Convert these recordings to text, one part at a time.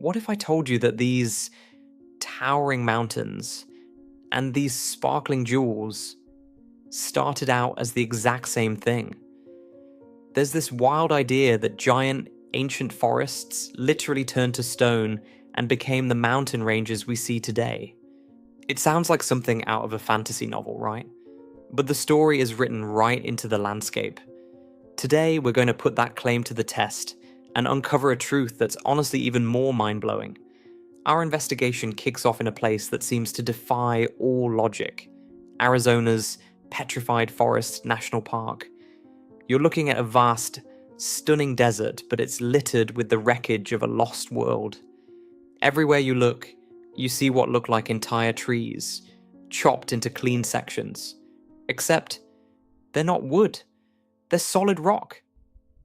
What if I told you that these towering mountains and these sparkling jewels started out as the exact same thing? There's this wild idea that giant ancient forests literally turned to stone and became the mountain ranges we see today. It sounds like something out of a fantasy novel, right? But the story is written right into the landscape. Today, we're going to put that claim to the test and uncover a truth that's honestly even more mind-blowing. Our investigation kicks off in a place that seems to defy all logic: Arizona's Petrified Forest National Park. You're looking at a vast, stunning desert, but it's littered with the wreckage of a lost world. Everywhere you look, you see what look like entire trees, chopped into clean sections. Except, they're not wood. They're solid rock.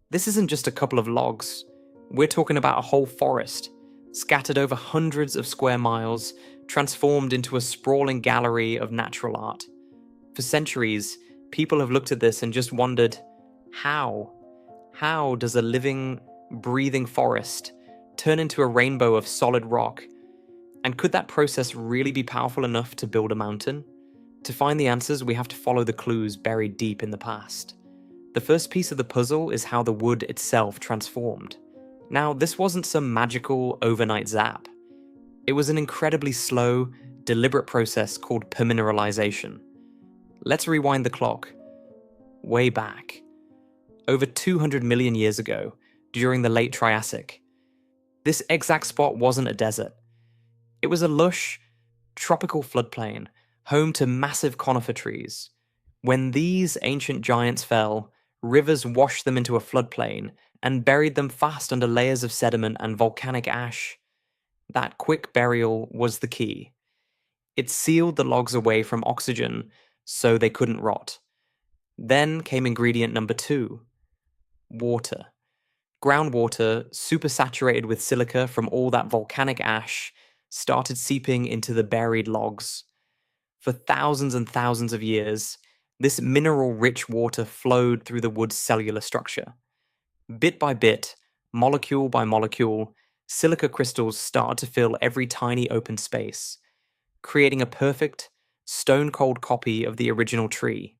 This isn't just a couple of logs. We're talking about a whole forest, scattered over hundreds of square miles, transformed into a sprawling gallery of natural art. For centuries, people have looked at this and just wondered, how? How does a living, breathing forest turn into a rainbow of solid rock? And could that process really be powerful enough to build a mountain? To find the answers, we have to follow the clues buried deep in the past. The first piece of the puzzle is how the wood itself transformed. Now, this wasn't some magical overnight zap. It was an incredibly slow, deliberate process called permineralization. Let's rewind the clock. Way back. Over 200 million years ago, during the late Triassic. This exact spot wasn't a desert. It was a lush, tropical floodplain, home to massive conifer trees. When these ancient giants fell, rivers washed them into a floodplain and buried them fast under layers of sediment and volcanic ash. That quick burial was the key. It sealed the logs away from oxygen so they couldn't rot. Then came ingredient number 2, water. Groundwater, supersaturated with silica from all that volcanic ash, started seeping into the buried logs. For thousands and thousands of years, this mineral-rich water flowed through the wood's cellular structure. Bit by bit, molecule by molecule, silica crystals started to fill every tiny open space, creating a perfect, stone-cold copy of the original tree.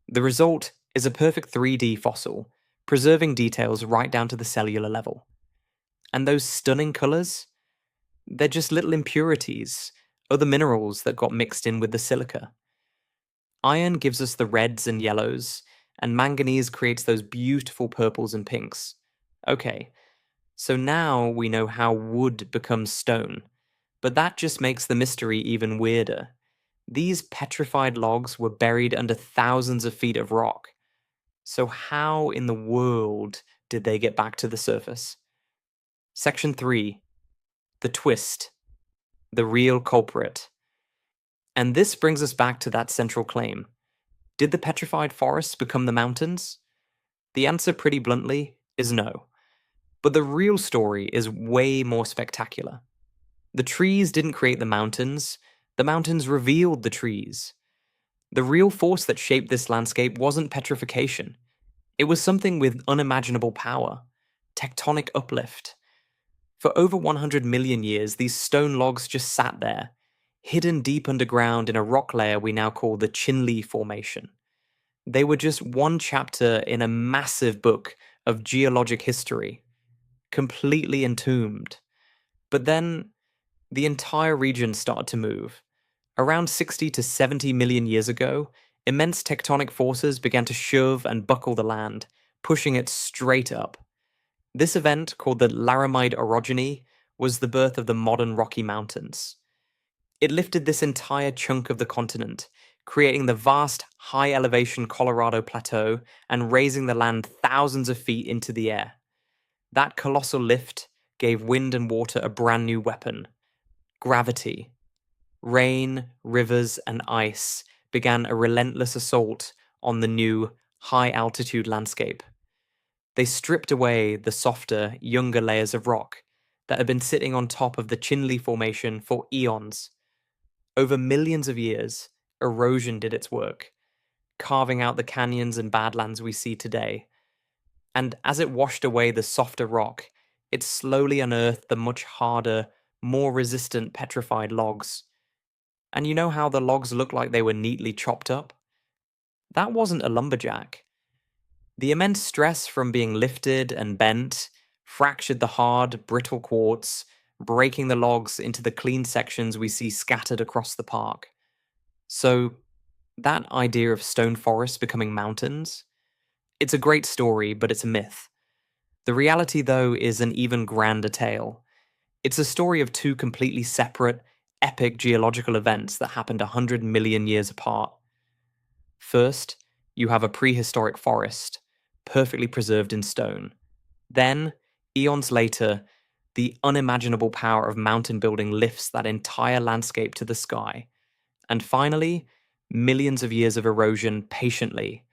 The result is a perfect 3D fossil, preserving details right down to the cellular level. And those stunning colors? They're just little impurities, other minerals that got mixed in with the silica. Iron gives us the reds and yellows, and manganese creates those beautiful purples and pinks. Okay, so now we know how wood becomes stone, but that just makes the mystery even weirder. These petrified logs were buried under thousands of feet of rock. So how in the world did they get back to the surface? Section 3. The twist. The real culprit. And this brings us back to that central claim. Did the petrified forests become the mountains? The answer, pretty bluntly, is no. But the real story is way more spectacular. The trees didn't create the mountains revealed the trees. The real force that shaped this landscape wasn't petrification. It was something with unimaginable power, tectonic uplift. For over 100 million years, these stone logs just sat there, hidden deep underground in a rock layer we now call the Chinle Formation. They were just one chapter in a massive book of geologic history, completely entombed. But then, the entire region started to move. Around 60 to 70 million years ago, immense tectonic forces began to shove and buckle the land, pushing it straight up. This event, called the Laramide Orogeny, was the birth of the modern Rocky Mountains. It lifted this entire chunk of the continent, creating the vast, high-elevation Colorado Plateau and raising the land thousands of feet into the air. That colossal lift gave wind and water a brand new weapon: gravity. Rain, rivers, and ice began a relentless assault on the new, high-altitude landscape. They stripped away the softer, younger layers of rock that had been sitting on top of the Chinle Formation for eons. Over millions of years, erosion did its work, carving out the canyons and badlands we see today. And as it washed away the softer rock, it slowly unearthed the much harder, more resistant petrified logs. And you know how the logs looked like they were neatly chopped up? That wasn't a lumberjack. The immense stress from being lifted and bent fractured the hard, brittle quartz, breaking the logs into the clean sections we see scattered across the park. So, that idea of stone forests becoming mountains, it's a great story, but it's a myth. The reality, though, is an even grander tale. It's a story of two completely separate, epic geological events that happened 100 million years apart. First, you have a prehistoric forest, perfectly preserved in stone. Then, eons later, the unimaginable power of mountain building lifts that entire landscape to the sky. And finally, millions of years of erosion patiently,